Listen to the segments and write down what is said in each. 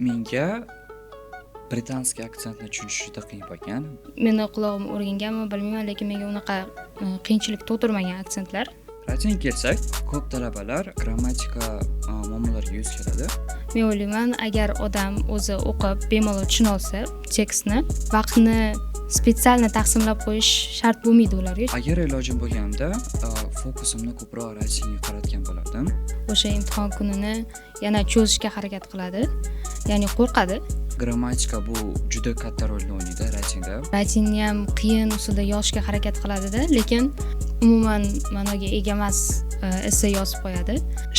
menga britanskiy aksentni tushunish juda qiyin bo'lgan. Meni qulog'im o'rganganmi bilmayman, lekin menga unaqa qiyinchilik tug'dirmagan aksentlar. Raytingga kelsak, ko'p talabalar grammatika muammolariga yuz keladi. Men o'ylayman, agar odam o'zi o'qib bemalol tushuna olsa tekstni, vaqtni spetsialni taqsimlab qo'yish shart bo'lmaydi ularga. Agar ilojim bo'lganda, fokusimni ko'proq raytingga qaratgan bo'lardim. O'sha imtihon kunini yana cho'zishga harakat qiladi, ya'ni qo'rqadi. Grammatika bu juda katta rolni o'ynaydi raytingda. Raytingni ham qiyin usulda yozishga harakat qiladi-da, lekin umuman ma'noga ega emas esse yozib qo'yadi.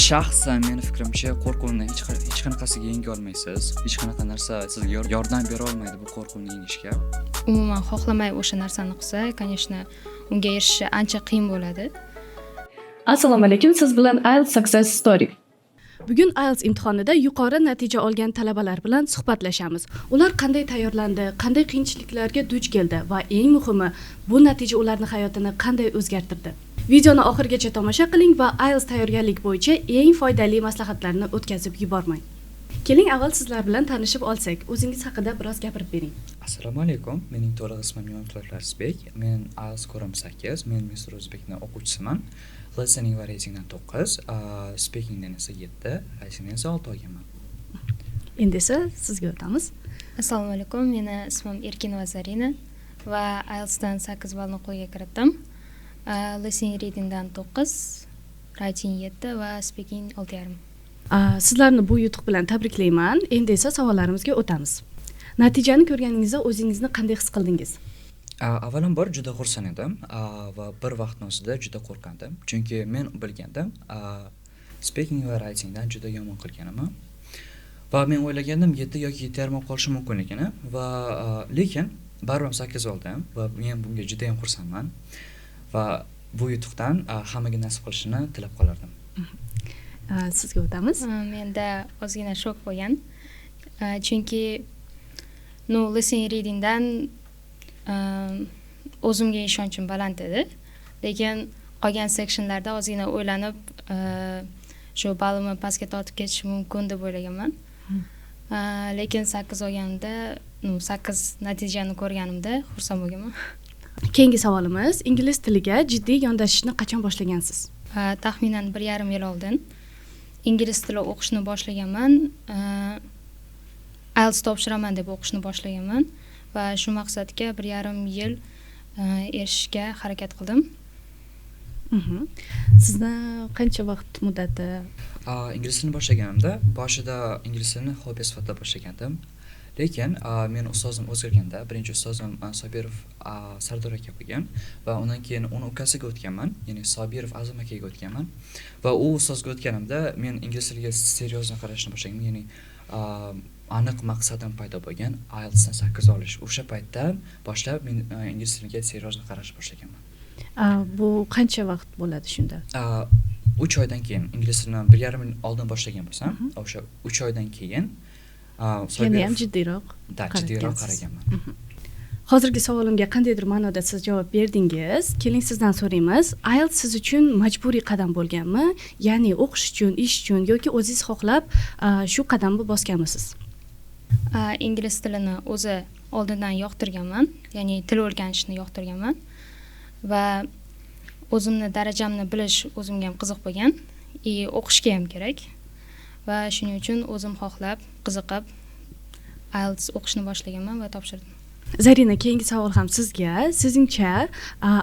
Shaxsan meni fikrimcha, qo'rquvni hech qanaqasiga yenga olmaysiz. Hech qanaqa narsa sizga yordam bera olmaydi bu qo'rquvni yengishga. Umuman xohlamay o'sha narsani qilsa, конечно, unga erishishi ancha qiyin bo'ladi. Assalomu alaykum, siz bilan IELTS Success Story. Bugun IELTS imtihonida yuqori natija olgan talabalar bilan suhbatlashamiz. Ular qanday tayyorlandi, qanday qiyinchiliklarga duch keldi va eng muhimi, bu natija ularning hayotini qanday o'zgartirdi. Videoni oxirigacha tomosha qiling va IELTS tayyorgarlik bo'yicha eng foydali maslahatlarni o'tkazib yubormang. Keling, avval sizlar bilan tanishib olsak, o'zingiz haqida biroz gapirib bering. Assalomu alaykum. Mening to'liq ismim Yo'nto'la Arsbek. Men IELTS ko'rim 8, men Mr. O'zbekning o'quvchisiman. Listening va ratingdan 9, speakingdan esa 7, ratingdan esa 6 olganman. Endi esa sizga o'tamiz. Assalomu alaykum, meni ismim Erkinova Zarina va IELTS dan 8 ballni qo'lga kiritdim. Listening readingdan 9, writing 7 va speaking 6,5. Sizlarni bu yutuq bilan tabriklayman. Endi esa savollarimizga o'tamiz. Natijani ko'rganingizda o'zingizni qanday his qildingiz? Avvalambor juda xursand edim va bir vaqtning o'zida juda qo'rqandim. Chunki men bilgandim, speaking va writingdan juda yomon qilganimni. Va men o'ylagandim 7 yoki 7,5 qolishi mumkinligini va lekin baribir 8 oldim va men bunga juda ham xursandman. Va bu yutuqdan hammaga nasib qilishini tilab qolardim. Sizga o'tamiz. Menda ozgina shok bo'lgan. Chunki listening readingdan o'zimga ishonchim baland edi. Lekin qolgan sectionlarda ozgina o'ylanib, shu ballimni pastga tortib ketish mumkin deb o'ylaganman. Lekin 8 olganimda, 8 natijani ko'rganimda xursand bo'lganman. Keyingi savolimiz, ingliz tiliga jiddiy yondashishni qachon boshlagansiz? Taxminan 1,5 yil oldin ingliz tili o'qishni boshlaganman. IELTS topshiraman deb o'qishni boshlaganman va shu maqsadga 1,5 yil erishishga harakat qildim. Sizni qancha vaqt muddati? Ingliz tilini boshlaganimda boshida ingliz tilini hobbi sifatida boshlagandim. Lekin men ustozim o'zgarganda, birinchi ustozim Sobirov Sardor aka bo'lgan va undan keyin uni ukasiga o'tganman, ya'ni Sobirov Azim akaga o'tganman. Va u ustozga o'tganimda men ingliz tiliga seriyozli qarashni boshlaganman, ya'ni aniq maqsadim paydo bo'lgan IELTS dan 8 olish. O'sha paytdan boshlab men ingliz tiliga seriyozli qarashni boshlaganman. Bu qancha vaqt bo'ladi shunda? 3 oydan keyin ingliz tilini 1,5 yil oldin boshlagan bo'lsam, o'sha 3 oydan keyin yana ham jiddiyroq qaraganman. Hozirgi savolimga qandaydir ma'noda siz javob berdingiz. Keling, sizdan so'raymiz. IELTS siz uchun majburiy qadam bo'lganmi? Ya'ni o'qish uchun, ish uchun yoki o'zingiz xohlab shu qadamni bosganmisiz? Ingliz tilini o'zi oldindan yoqtirganman, ya'ni til o'rganishni yoqtirganman va o'zimni darajamni bilish o'zimga ham qiziq bo'lgan, o'qishga ham kerak. Va shuning uchun o'zim xohlab, qiziqib IELTS o'qishni boshlaganman va topshirdim. Zarina, keyingi savol ham sizga. Sizningcha,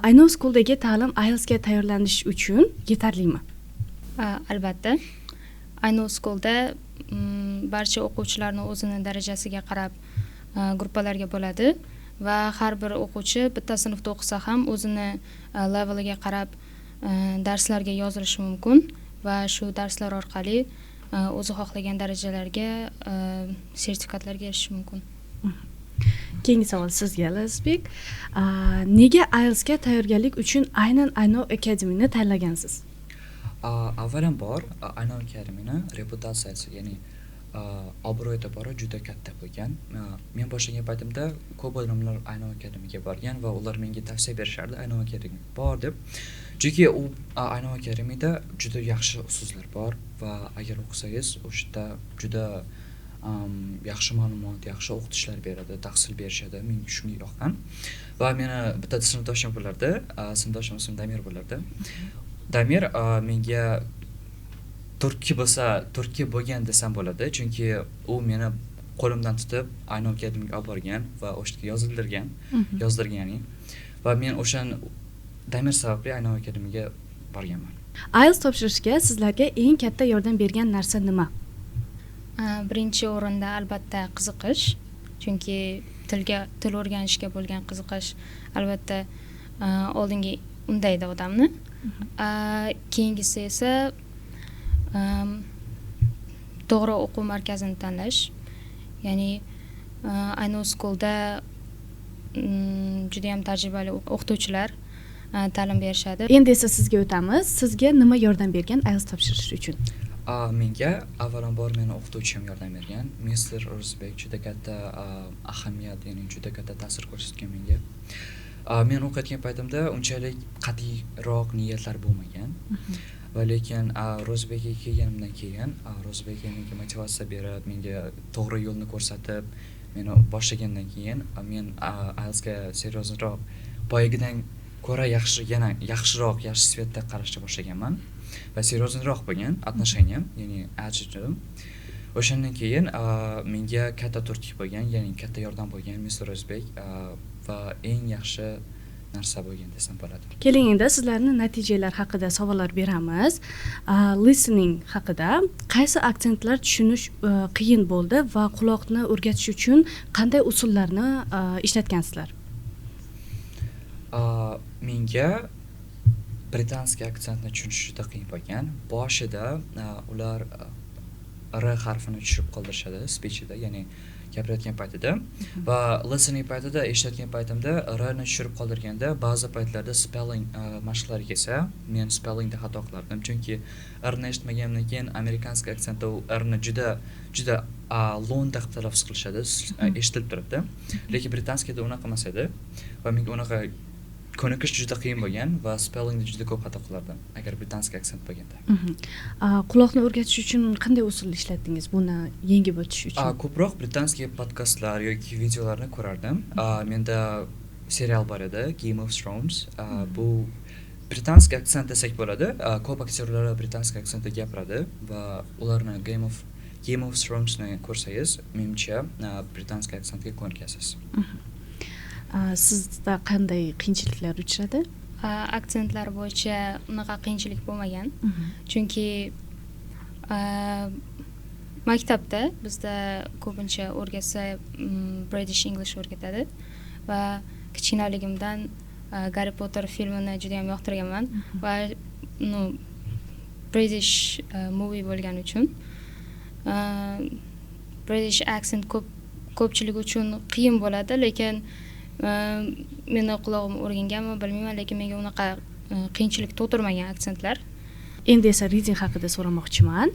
I Know School'dagi ta'lim IELTS ga tayyorlanish uchun yetarlimi? Albatta. I Know School'da barcha o'quvchilarning o'zini darajasiga qarab gruppalarga bo'ladi va har bir o'quvchi bitta sinfda o'qisa ham o'zini leveliga qarab darslarga yozilishi mumkin va shu darslar orqali o'zi xohlagan darajalarga, sertifikatlarga erishish mumkin. Keyingi savol sizga, Lazbek. Nega IELTS ga tayyorgarlik uchun aynan I Know Academy'ni tanlagansiz? Avvalambor, I Know Academy'ni reputatsiyasi, ya'ni obro'y e'tibori juda katta bo'lgan. Men boshlagan paytimda ko'p odamlar I Know Academy'ga borgan va ular menga tavsiya berishardi, I Know Academy bor deb. Chunki u I Know Academy'da juda yaxshi uslublar bor va agar o'qisangiz, o'shda juda yaxshi ma'lumot, yaxshi o'qitishlar beradi, tahsil berishadi. Menga shunga yoqqan. Va meni bitta sinfdoshim bo'lardi. Sinfdoshim ismi Damir bo'lardi. Damir menga Turkiya bo'lgan desam bo'ladi, chunki u meni qo'limdan tutib Aynu akademiga olib borgan va o'sha yerga yozdirgan ya'ni. Va men o'shan Damir sababli Aynu akademiga borganman. IELTS topshirishga sizlarga eng katta yordam bergan narsa nima? Birinchi o'rinda albatta qiziqish, chunki til o'rganishga bo'lgan qiziqish albatta oldinga undaydi odamni. Keyingisi esa to'g'ri o'quv markazini tanlash. Ya'ni Aynu School'da juda ham tajribali o'qituvchilar ta'lim berishadi. Endi esa sizga o'tamiz. Sizga nima yordam bergan IELTS topshirish uchun? Menga avvalambor meni o'qituvchim yordam bergan. Mr. O'rzbek juda katta ahamiyat, ya'ni juda katta ta'sir ko'rsatgan menga. Men o'qiyotgan paytimda unchalik qat'iyroq niyatlar bo'lmagan. Va lekin O'rzbekga kelganimdan keyin O'rzbek menga motivatsiya berib, menga to'g'ri yo'lni ko'rsatib, meni boshlagandan keyin men IELTSga seriozroq, boyagidan ko'ra yaxshiroq, yaxshi svetda qarashga boshlaganman. Va seriozroq bo'lgan отношениям, ya'ni attitude. O'shandan keyin menga katta turtki bo'lgan, ya'ni katta yordam bo'lgan Mr. O'zbek va eng yaxshi narsa bo'lgan desam bo'ladi. Keling endi sizlarni natijalar haqida savollar beramiz. Listening haqida qaysi aksentlar tushunish qiyin bo'ldi va quloqni o'rgatish uchun qanday usullarni ishlatgansizlar? Menga britanskiy aksentni tushunish juda qiyin bo'lgan. Boshida ular R harfini tushirib qoldirishadi speechida, ya'ni gapirayotgan paytida va listening paytida eshitayotgan paytimda R ni tushirib qoldirganda ba'zi paytlarda spelling mashqlari kelsa, men spellingda xato qilardim, chunki R ni eshitmaganimdan keyin amerikanskiy aksentda u R ni juda lo'nda qilib talaffuz qilishadi, eshitilib turibdi. Lekin britanskiyda unaqa emas edi va menga unaqa ko'nikish juda qiyin bo'lgan va spellingda juda ko'p xato qilardim agar britanskiy aksent bo'lganda. Quloqni o'rgatish uchun qanday usul ishlatdingiz buni yengib o'tish uchun? Ko'proq britanskiy podkastlar yoki videolarni ko'rardim. Menda serial bor edi, Game of Thrones. Bu britanskiy aksent desak bo'ladi. Ko'p aktyorlar britanskiy aksentda gapiradi va ularni Game of Thrones'ni ko'rsangiz, menimcha britanskiy aksentga ko'nikasiz. Sizda qanday qiyinchiliklar uchradi? Aksentlar bo'yicha unaqa qiyinchilik bo'lmagan. Chunki maktabda bizda ko'pincha o'rgatsa British English o'rgatadi va kichkinaligimdan Harry Potter filmini juda ham yoqtirganman va British movie bo'lgani uchun British accent ko'pchilik uchun qiyin bo'ladi, lekin meni qulog'im o'rganganmi bilmayman, lekin menga unaqa qiyinchilik tug'dirmagan aksentlar. Endi esa reading haqida so'ramoqchiman.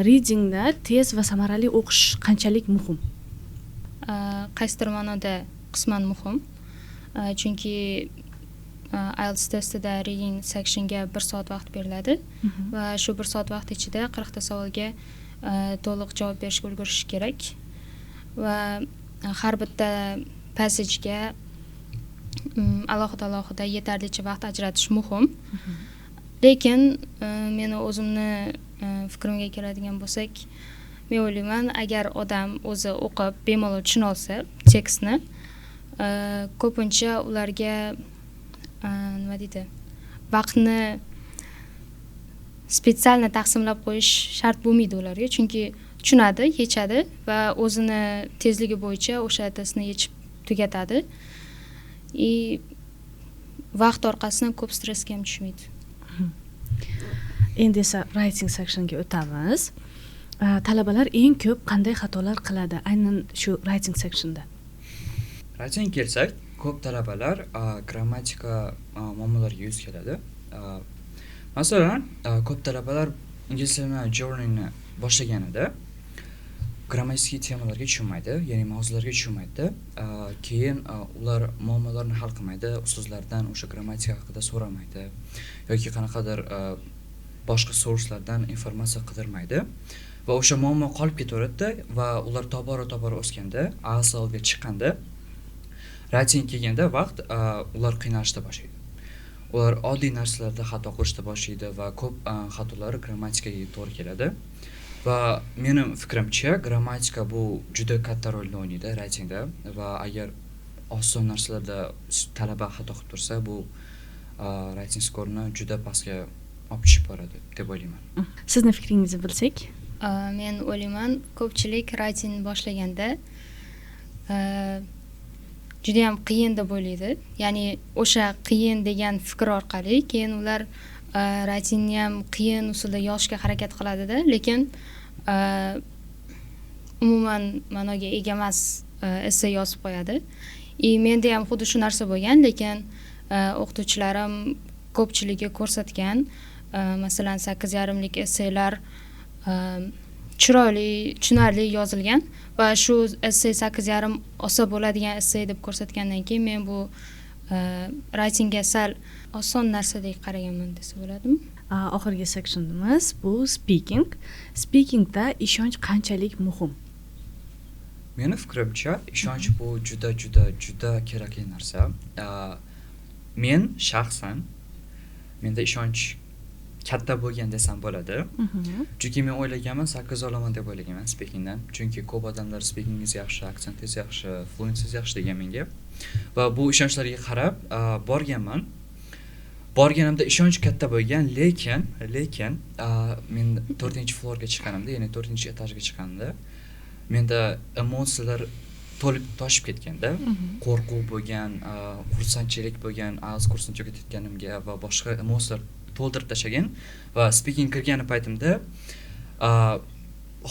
Readingni tez va samarali o'qish qanchalik muhim? Qaysidir ma'noda qisman muhim. Chunki IELTS testida reading sectionga 1 soat vaqt beriladi va shu 1 soat vaqt ichida 40 ta savolga to'liq javob berishga ulgurish kerak va har bitta passagega alohida yetarlicha vaqt ajratish muhim. Lekin meni o'zimni fikrimga keladigan bo'lsak, men o'ylayman, agar odam o'zi o'qib bemalol tushuna olsa tekstni, ko'pincha ularga nima deydi, vaqtni spetsialni taqsimlab qo'yish shart bo'lmaydi ularga, chunki tushunadi, yechadi va o'zini tezligi bo'yicha o'sha testni yechib tugatadi. Vaqt orqasidan ko'p stressga ham tushmaydi. Endi esa writing sectionga o'tamiz. Talabalar eng ko'p qanday xatolar qiladi aynan shu writing sectionda? Writing kelsak, ko'p talabalar grammatika muammolariga yuz keladi. Masalan, ko'p talabalar ingliz tilini journeyni boshlaganida grammatik temalarga tushunmaydi, ya'ni mavzularga tushunmaydi. Keyin ular muammolarni hal qilmaydi, ustozlardan o'sha grammatika haqida so'ramaydi yoki qanaqadir boshqa sourcelardan informatsiya qidirmaydi va o'sha muammo qolib ketaveradi va ular tobora o'sganda, ASLga chiqqanda, writing kelganda vaqt ular qiynalishda boshlaydi. Ular oddiy narsalarda xato qilishda boshlaydi va ko'p xatolar grammatikaga to'g'ri keladi. Va mening fikrimcha, grammatika bu juda katta rolni o'ynaydi writingda va agar oson narsalarda talaba xato qilib tursa, bu writing skorni juda pastga olib tushib boradi deb o'ylayman. Sizni fikringizni bilsak? Men o'ylayman, ko'pchilik writing boshlaganda juda ham qiyin deb o'ylaydi. Ya'ni o'sha qiyin degan fikr orqali keyin ular writingni ham qiyin usulda yozishga harakat qiladida, lekin umuman ma'noga ega emas essay yozib qo'yadi. Menda ham xuddi shu narsa bo'lgan, lekin o'qituvchilarim ko'pchiligi ko'rsatgan, masalan 8,5lik essaylar chiroyli, tushunarli yozilgan va shu essay 8,5 olsa bo'ladigan essay deb ko'rsatgandan keyin men bu writingga sal oson narsadek qaraganman desa bo'ladimi? Oxirgi sectionimiz bu speaking. Speakingda ishonch qanchalik muhim? Meni fikrimcha, ishonch bu juda kerakli narsa. Men shaxsan menda ishonch katta bo'lgan desam bo'ladi. Chunki men o'ylaganman 8 olaman deb o'ylaganman speakingdan. Chunki ko'p odamlar speakingiz yaxshi, aksentingiz yaxshi, fluensingiz yaxshi degan menga. Va bu ishonchlarga qarab borganman. Borganimda ishonch katta bo'lgan, lekin men 4-floorga chiqqanimda, ya'ni 4-etajga chiqqanimda menda emotsiyalar toshib ketganda, qo'rquv bo'lgan, xursandchilik bo'lgan, IELTS kursini tugatganimga va boshqa emotsiyalar to'ldirib tashlagan va speaking kirgan paytimda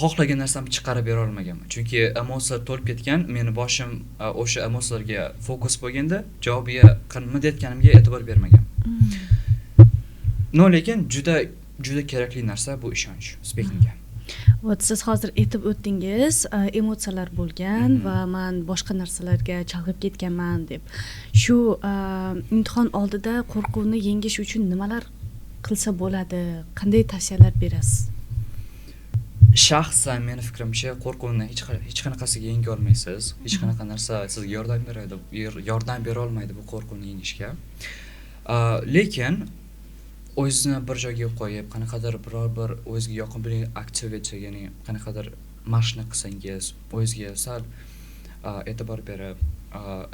xohlagan narsamni chiqarib bera olmaganman. Chunki emotsiyalar to'lib ketgan, meni boshim o'sha emotsiyalarga fokus bo'lganda, javobiga nima deyotganimga e'tibor bermagan. Lekin juda kerakli narsa bu ishonch speakingga. Siz hozir aytib o'tdingiz, emotsiyalar bo'lgan va men boshqa narsalarga chalg'ib ketganman deb. Shu imtihon oldida qo'rquvni yengish uchun nimalar qilsa bo'ladi? Qanday tavsiyalar berasiz? Shaxsan meni fikrimcha, qo'rquvni hech qanaqasiga yenga olmaysiz. Hech qanaqa narsa sizga yordam bera olmaydi bu qo'rquvni yengishga. Lekin o'zingizni bir joyga qo'yib, qanaqadir biror bir o'zingizga yoqimli activity, ya'ni qanaqadir mashqni qilsangiz, o'zingizga sal e'tibor berib,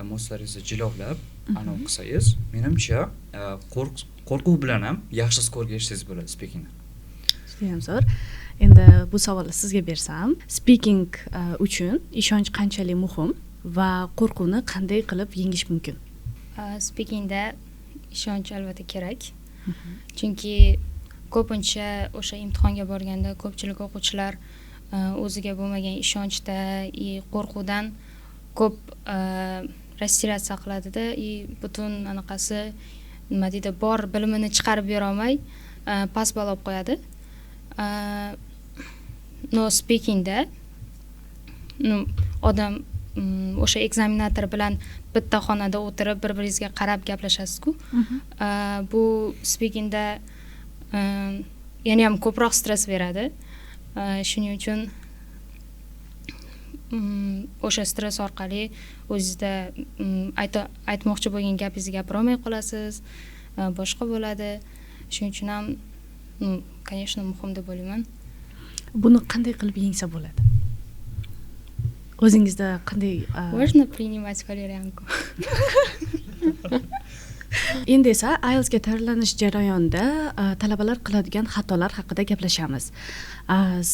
emotsiyalaringizni jilovlab, anavi qilsangiz, menimcha qo'rquv bilan ham yaxshi skorga erishsangiz bo'ladi speakingda. Judayam zo'r. Endi bu savolni sizga bersam, speaking uchun ishonch qanchalik muhim va qo'rquvni qanday qilib yengish mumkin? Speakingda ishonch albatta kerak. Chunki ko'pincha o'sha imtihonga borganda ko'pchilik o'quvchilar o'ziga bo'lmagan ishonchda, qo'rquvdan ko'p rassiratsiya qiladida, butun anaqasi nima deydi, bor bilimini chiqarib bera olmay past balo olib qo'yadi. Speakingda odam o'sha ekzaminator bilan bitta xonada o'tirib bir-biringizga qarab gaplashasiz-ku. Bu speakingda yana ham ko'proq stress beradi. Shuning uchun o'sha stress orqali o'zingizda aytmoqchi bo'lgan gapingizni gapira olmay qolasiz, boshqa bo'ladi. Shuning uchun ham конечно muhim deb o'ylayman. Buni qanday qilib yengsa bo'ladi? O'zingizda qanday Можно принимать валерьянку. Endi esa IELTS ga tayyorlanish jarayonida talabalar qiladigan xatolar haqida gaplashamiz.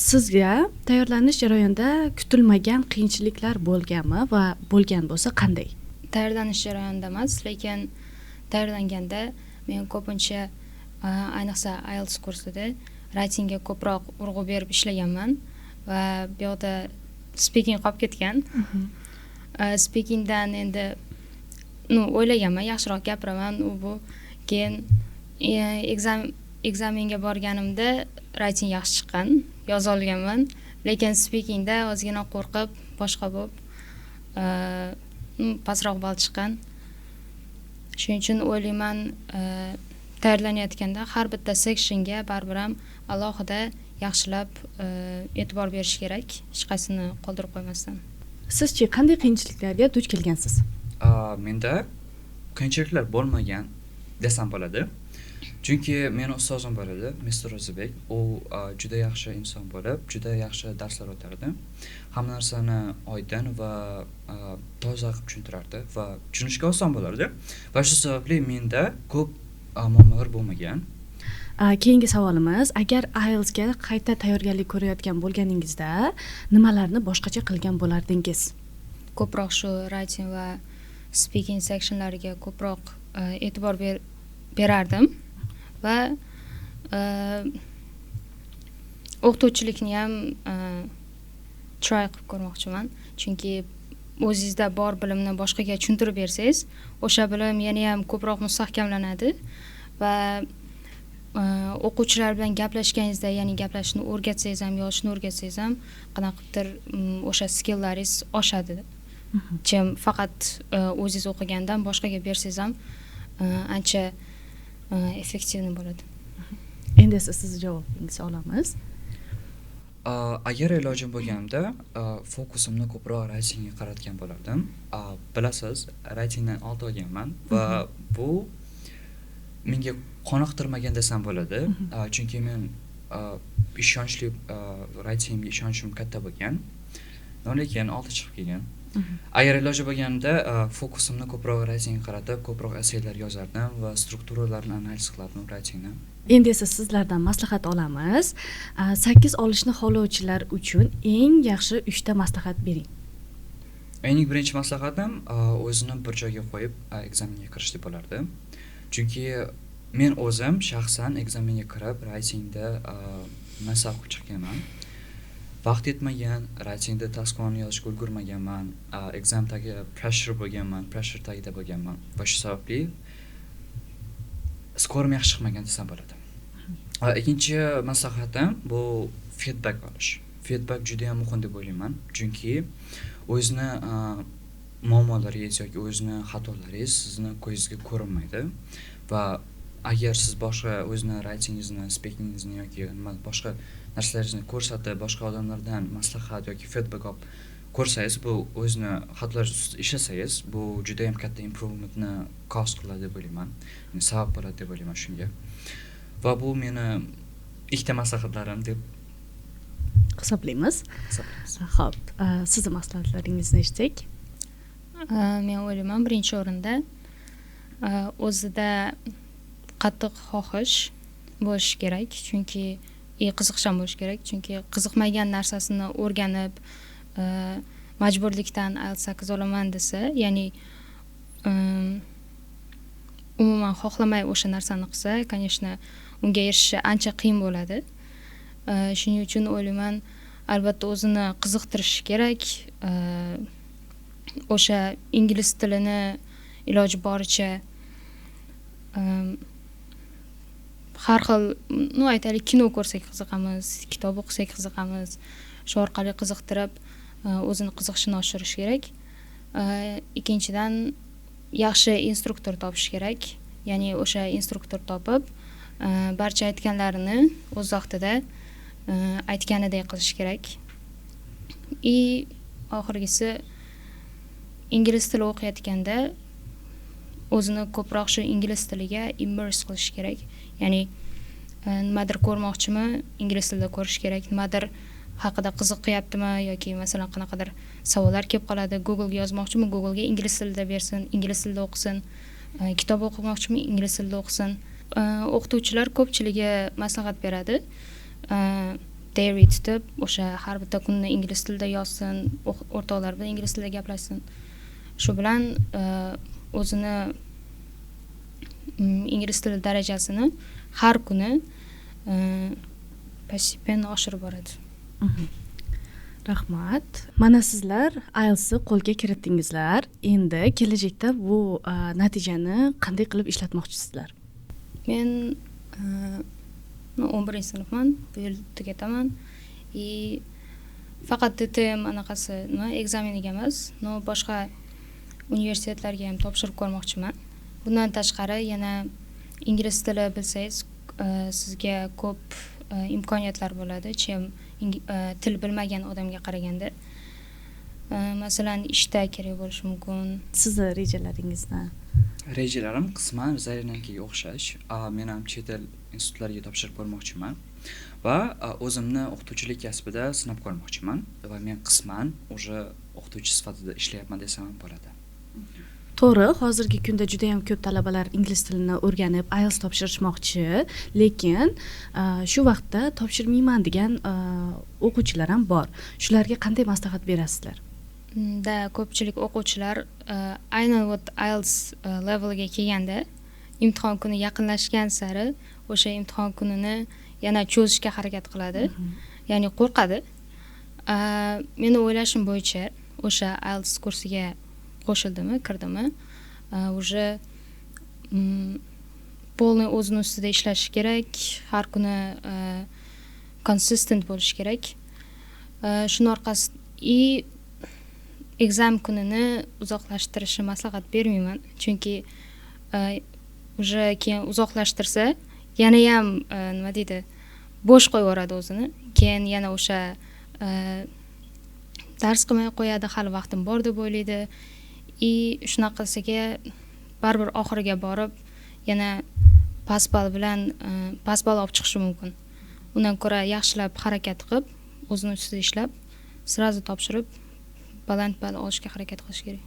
Sizga tayyorlanish jarayonida kutilmagan qiyinchiliklar bo'lganmi va bo'lgan bo'lsa qanday? Tayyorlanish jarayonida emas, lekin tayyorlanganda men ko'pincha ayniqsa IELTS kursida writingga ko'proq urg'u berib ishlaganman va bu yoqda speaking qolib ketgan. Speakingdan endi o'ylaganman, yaxshiroq gapiraman, bu keyin ekzamenga borganimda writing yaxshi chiqqan, yoza olganman, lekin speakingda ozgina qo'rqib, boshqa bo'lib pastroq ball chiqqan. Shuning uchun o'ylayman, tayyorlanayotganda har bitta sectionga baribir ham alohida yaxshilab e'tibor berish kerak, hech qaysini qoldirib qo'ymasdan. Sizchi qanday qiyinchiliklarga duch kelgansiz? Menda qiyinchiliklar bo'lmagan desam bo'ladi. Chunki meni ustozim bor edi, Mr. Rozibek. U juda yaxshi inson bo'lib, juda yaxshi darslar o'tardi. Hamma narsani oydin va toza qilib tushuntirardi va tushunishga oson bo'lardi. Va shu sababli menda ko'p muammolar bo'lmagan. Keyingi savolimiz, agar IELTS ga qayta tayyorgarlik ko'rayotgan bo'lganingizda nimalarni boshqacha qilgan bo'lardingiz? Ko'proq shu writing va speaking sectionlariga ko'proq e'tibor berardim va o'qituvchilikni ham try qilib ko'rmoqchiman. Chunki o'zingizda bor bilimni boshqaga tushuntirib bersangiz, o'sha bilim yana ham ko'proq mustahkamlanadi va o'quvchilar bilan gaplashganingizda, ya'ni gaplashishni o'rgatsangiz ham, yozishni o'rgatsangiz ham qanaqadir o'sha skilllaringiz oshadi. Chem faqat o'zingiz o'qigandan boshqaga bersangiz ham ancha effektivni bo'ladi. Endi esa siz javobingizni olamiz. Agar ilojim bo'lganda, fokusimni ko'proq writingga qaratgan bo'lardim. Bilasiz, writingdan old olganman va bu menga qoniqtirmagan desam bo'ladi. Chunki men ishonchli writingga ishonchim katta bo'lgan. Lekin olti chiqib kelgan. Agar iloji bo'lganda fokusimni ko'proq writingga qaratib, ko'proq essaylar yozardim va strukturalarni analiz qilardim writingni. Endi esa sizlardan maslahat olamiz. 8 olishni xohlovchilar uchun eng yaxshi 3 ta maslahat bering. Eng birinchi maslahatim o'zini bir joyga qo'yib ekzamenga kirish deb bo'lardi. Chunki men o'zim shaxsan ekzamenga kirib, writingda nasab qilib chiqqanman. Vaqt yetmagan, writingda tasklarni yozishga ulgurmaganman, examdagi pressure bo'lganman, pressure tagida bo'lganman va shu sababli skorim yaxshi chiqmagan desam bo'ladi. Ikkinchi maslahatim bu feedback olish. Feedback juda ham muhim deb o'ylayman, chunki o'zizni muammolaringiz yoki o'zizni xatolaringiz sizni ko'zingizga ko'rinmaydi va agar siz boshqa o'zizni writingingizni, speakingingizni yoki boshqa narsalaringizni ko'rsatib, boshqa odamlardan maslahat yoki feedback olib ko'rsangiz, bu o'zizni xatolaringiz ustida ishlasangiz, bu juda ham katta improvementni cause qiladi deb o'ylayman. Sabab bo'ladi deb o'ylayman shunga. Va bu meni ikkita maslahatlarim deb hisoblaymiz. Xo'p, sizning maslahatlaringizni eshitdik. Men o'ylayman, birinchi o'rinda o'zida qattiq xohish bo'lish kerak, chunki qiziqisham bo'lish kerak, chunki qiziqmagan narsasini o'rganib majburlikdan IELTS 8 olaman desa, ya'ni umuman xohlamay o'sha narsani qilsa, конечно, unga erishishi ancha qiyin bo'ladi. Shuning uchun o'ylayman, albatta o'zini qiziqtirish kerak. O'sha ingliz tilini iloji boricha har xil, aytaylik, kino ko'rsak qiziqamiz, kitob o'qisak qiziqamiz. Shu orqali qiziqtirib, o'zini qiziqishini oshirish kerak. Ikkinchidan, yaxshi instruktor topish kerak. Ya'ni o'sha instruktor topib, barcha aytganlarini o'z vaqtida aytganidek qilish kerak. Oxirgisi, ingliz tili o'qiyotganda o'zini ko'proq shu ingliz tiliga immerse qilish kerak. Ya'ni nimadir ko'rmoqchimi, ingliz tilida ko'rish kerak. Nimadir haqida qiziqyaptimi yoki masalan qanaqadir savollar kelib qoladi, Google ga yozmoqchimi, Google ga ingliz tilida bersin, ingliz tilida o'qisin. Kitob o'qimoqchimi, ingliz tilida o'qisin. O'qituvchilar ko'pchiligi maslahat beradi. Diary tutib, o'sha har bitta kunni ingliz tilida yozsin, o'rtoqlar bilan ingliz tilida gaplashsin. Shu bilan o'zini ingliz tili darajasini har kuni постепенно oshirib boradi. Rahmat. Mana sizlar IELTS'ni qo'lga kiritdingizlar. Endi kelajakda bu natijani qanday qilib ishlatmoqchisizlar? Men 11-sinfman, bu yil tugataman. Faqat DTM anaqasi, ekzameniga emas, boshqa universitetlarga ham topshirib ko'rmoqchiman. Bundan tashqari yana ingliz tili bilsangiz, sizga ko'p imkoniyatlar bo'ladi, chem til bilmagan odamga qaraganda. Masalan, ishda kerak bo'lishi mumkin. Sizni rejalaringizda Rejalarim qisman Zarinakiga o'xshash. Men ham chet el institutlariga topshirib ko'rmoqchiman va o'zimni o'qituvchilik kasbida sinab ko'rmoqchiman va men qisman o'sha o'qituvchi sifatida ishlayapman desam ham bo'ladi. to'g'ri, hozirgi kunda juda ham ko'p talabalar ingliz tilini o'rganib IELTS topshirishmoqchi, lekin shu vaqtda topshirmayman degan o'quvchilar ham bor. Shularga qanday maslahat berasizlar? Ko'pchilik o'quvchilar aynan IELTS leveliga kelganda imtihon kuni yaqinlashgan sari o'sha imtihon kunini yana cho'zishga harakat qiladi, ya'ni qo'rqadi. Meni o'ylashim bo'yicha o'sha IELTS kursiga qo'shildimi, kirdimi, уже polniy o'zini ustida ishlash kerak, har kuni consistent bo'lish kerak. Shuning orqasida exam kunini uzoqlashtirishni maslahat bermayman, chunki уже keyin uzoqlashtirsa yana ham nima deydi, bo'sh qo'yib yuboradi o'zini. Keyin yana o'sha dars qilmay qo'yadi, hali vaqtim bor deb o'ylaydi. Shunaqasiga baribir oxiriga borib yana past ball bilan past ball olib chiqishi mumkin. Undan ko'ra yaxshilab harakat qilib, o'zini ustida ishlab, srazu topshirib, baland ball olishga harakat qilish kerak.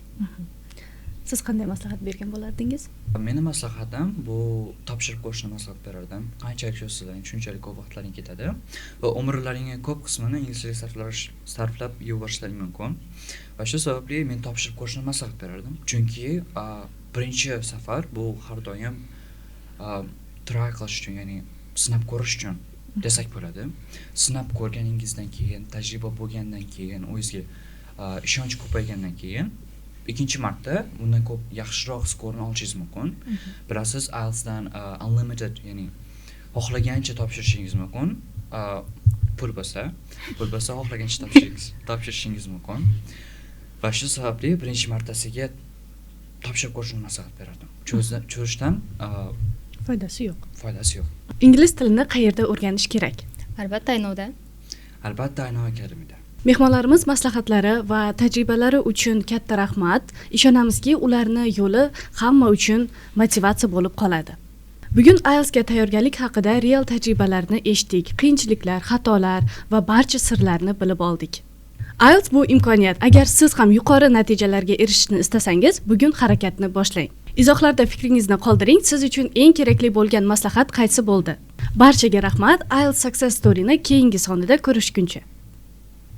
Siz qanday maslahat bergan bo'lardingiz? Meni maslahatim bu topshirib ko'rishni maslahat berardim. Qanchalik cho'zsalaring, shunchalik ko'p vaqtlaring ketadi va umrlaringning ko'p qismini ingliz tiliga sarflab yuborishlaring mumkin. Va shu sababli men topshirib ko'rishni maslahat berardim. Chunki birinchi safar bu har doim try qilish uchun, ya'ni sinab ko'rish uchun desak bo'ladi. Sinab ko'rganingizdan keyin, tajriba bo'lgandan keyin, o'zingizga ishonch ko'paygandan keyin ikkinchi marta bundan ko'p yaxshiroq skorni olishingiz mumkin. Bilasiz, IELTS dan unlimited, ya'ni xohlagancha topshirishingiz mumkin. Pul bo'lsa xohlagancha topshirishingiz mumkin. Va shu sababli birinchi martasiga topshirib ko'rishni maslahat berardim. Cho'zishdan Foydasi yo'q. Ingliz tilini qayerda o'rganish kerak? Albatta, Aynovda. Albatta, Aynov akademiyada. Mehmonlarimiz maslahatlari va tajribalari uchun katta rahmat. Ishonamizki, ularni yo'li hamma uchun motivatsiya bo'lib qoladi. Bugun IELTS ga tayyorgarlik haqida real tajribalarni eshitdik, qiyinchiliklar, xatolar va barcha sirlarni bilib oldik. IELTS bu imkoniyat. Agar siz ham yuqori natijalarga erishishni istasangiz, bugun harakatni boshlang. Izohlarda fikringizni qoldiring. Siz uchun eng kerakli bo'lgan maslahat qaysi bo'ldi? Barchaga rahmat. IELTS Success Story'ni keyingi sonida ko'rishguncha.